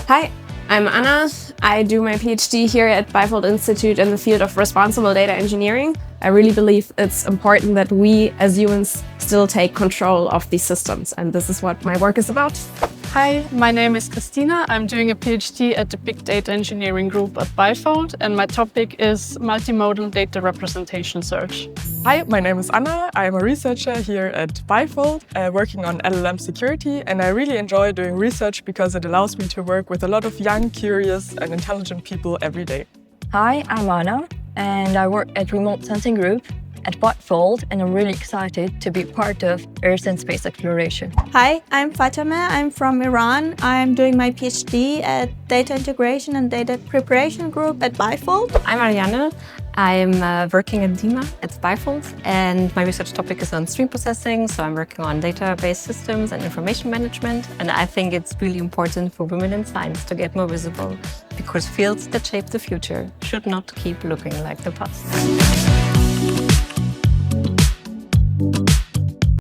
Hi, I'm Anna. I do my PhD here at BIFOLD Institute in the field of responsible data engineering. I really believe it's important that we as humans still take control of these systems, and this is what my work is about. Hi, my name is Christina. I'm doing a PhD at the Big Data Engineering Group at BIFOLD, and my topic is multimodal data representation search. Hi, my name is Anna. I'm a researcher here at BIFOLD, working on LLM security, and I really enjoy doing research because it allows me to work with a lot of young, curious and intelligent people every day. Hi, I'm Anna, and I work at Remote Sensing Group at BIFOLD, and I'm really excited to be part of Earth and space exploration. Hi, I'm Fatemeh. I'm from Iran. I'm doing my PhD at Data Integration and Data Preparation Group at BIFOLD. I'm Ariane. I'm working at DIMA at BIFOLD, and my research topic is on stream processing, so I'm working on database systems and information management, and I think it's really important for women in science to get more visible, because fields that shape the future should not keep looking like the past.